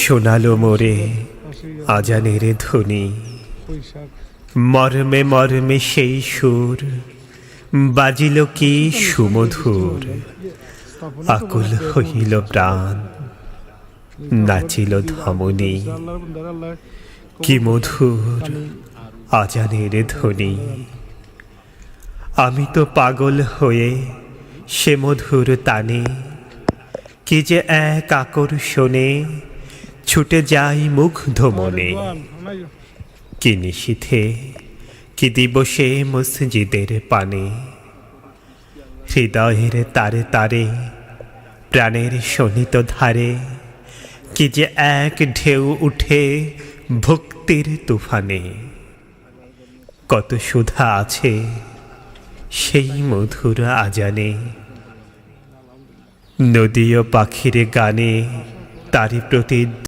শোনালো মোরে আজানের ধ্বনি, মর্মে মর্মে সেই সুর বাজিল কি সুমধুর। আকুল হইল প্রাণ, নাচিল ধমনী, কি মধুর আজানের ধ্বনি। আমি তো পাগল হয়ে সে মধুর তানে, কি যে এক আকর্ষণে ছুটে যাই মুগ্ধ মনে। কি নিশীথে কি দিবসে মসজিদের পানে, হৃদয়ের তারে তারে প্রাণের শোণিত ধারে, কি যে এক ঢেউ উঠে ভক্তির তুফানে। কত সুধা আছে সেই মধুর আজানে, নদী ও পাখির গানে তারি প্রতি